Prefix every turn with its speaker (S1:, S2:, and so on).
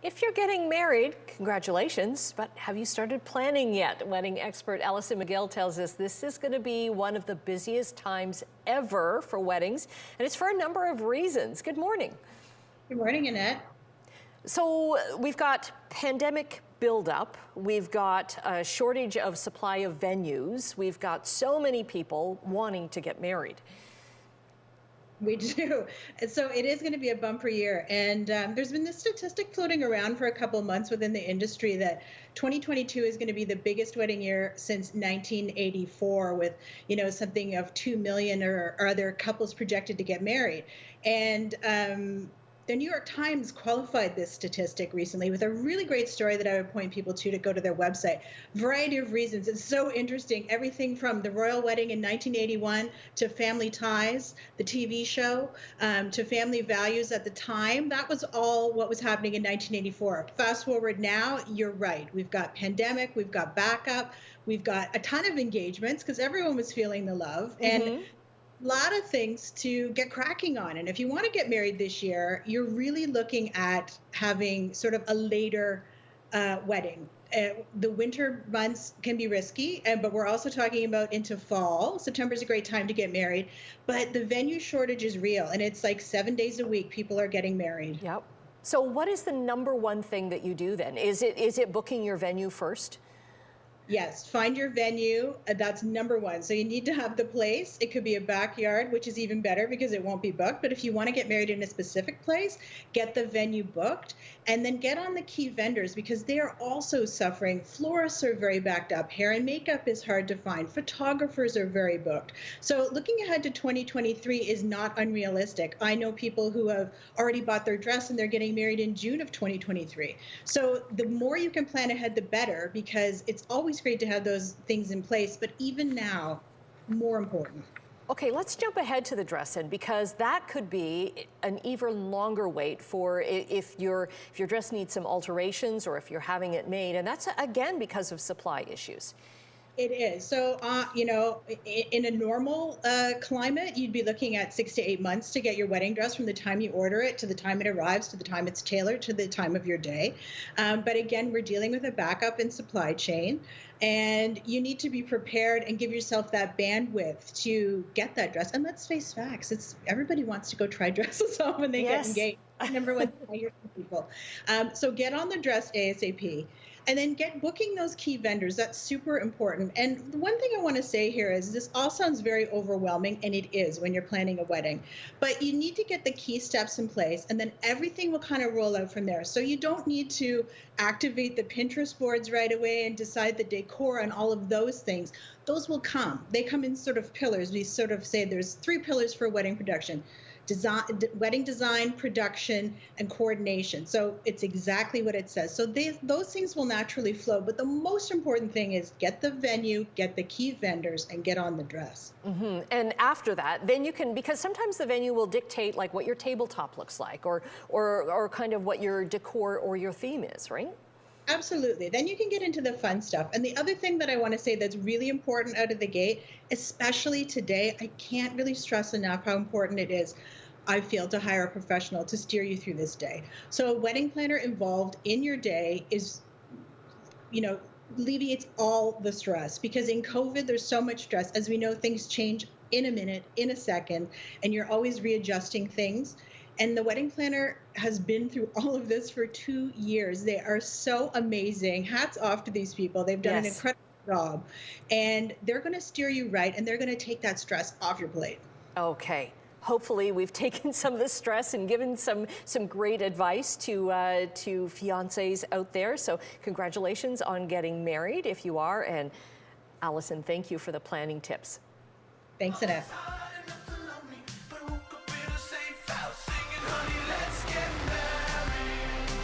S1: If you're getting married, congratulations, but have you started planning yet? Wedding expert Alison McGill tells us this is going to be one of the busiest times ever for weddings, and it's for a number of reasons. Good morning.
S2: Good morning, Annette.
S1: So we've got pandemic buildup, we've got a shortage of supply of venues, we've got so many people wanting to get married.
S2: We do. And so it is going to be a bumper year. And there's been this statistic floating around for a couple of months within the industry that 2022 is going to be the biggest wedding year since 1984 with, something of 2 million or other couples projected to get married. And the New York Times qualified this statistic recently with a really great story that I would point people to go to their website. Variety of reasons. It's so interesting. Everything from the royal wedding in 1981 to Family Ties, the TV show, to family values at the time. That was all what was happening in 1984. Fast forward now, you're right. We've got pandemic, we've got backup, we've got a ton of engagements because everyone was feeling the love. And a lot of things to get cracking on. And if you want to get married this year, you're really looking at having sort of a later wedding. The winter months can be risky, but we're also talking about into fall. September is a great time to get married, but the venue shortage is real, and it's like 7 days a week people are getting married.
S1: Yep. So what is the number one thing that you do then? Is it booking your venue first?
S2: Yes, find your venue. That's number one. So you need to have the place. It could be a backyard, which is even better because it won't be booked. But if you want to get married in a specific place, get the venue booked and then get on the key vendors because they are also suffering. Florists are very backed up. Hair and makeup is hard to find. Photographers are very booked. So looking ahead to 2023 is not unrealistic. I know people who have already bought their dress and they're getting married in June of 2023. So the more you can plan ahead, the better, because it's always great to have those things in place, but even now, more important.
S1: Okay, let's jump ahead to the dress-in because that could be an even longer wait for if your dress needs some alterations or if you're having it made, and that's again because of supply issues.
S2: It is. So, in a normal climate, you'd be looking at 6 to 8 months to get your wedding dress from the time you order it to the time it arrives, to the time it's tailored, to the time of your day. But again, we're dealing with a backup in supply chain, and you need to be prepared and give yourself that bandwidth to get that dress. And let's face facts, everybody wants to go try dresses on when they get engaged. Number one, hire people. So get on the dress ASAP. And then get booking those key vendors. That's super important. And the one thing I want to say here is this all sounds very overwhelming, and it is when you're planning a wedding. But you need to get the key steps in place, and then everything will kind of roll out from there. So you don't need to activate the Pinterest boards right away and decide the decor and all of those things. Those will come. They come in sort of pillars. We sort of say there's 3 pillars for wedding production. Wedding design, production, and coordination. So it's exactly what it says. So those things will naturally flow. But the most important thing is get the venue, get the key vendors, and get on the dress.
S1: And after that, then you can, because sometimes the venue will dictate like what your tabletop looks like or kind of what your decor or your theme is, right?
S2: Absolutely. Then you can get into the fun stuff. And the other thing that I want to say that's really important out of the gate, especially today, I can't really stress enough how important it is, I feel, to hire a professional to steer you through this day. So a wedding planner involved in your day is, alleviates all the stress, because in COVID, there's so much stress. As we know, things change in a minute, in a second, and you're always readjusting things. And the wedding planner has been through all of this for 2 years. They are so amazing. Hats off to these people. They've done an incredible job. And they're going to steer you right, and they're going to take that stress off your plate.
S1: Okay. Hopefully we've taken some of the stress and given some great advice to fiancés out there. So congratulations on getting married if you are. And Alison, thank you for the planning tips.
S2: Thanks, Annette.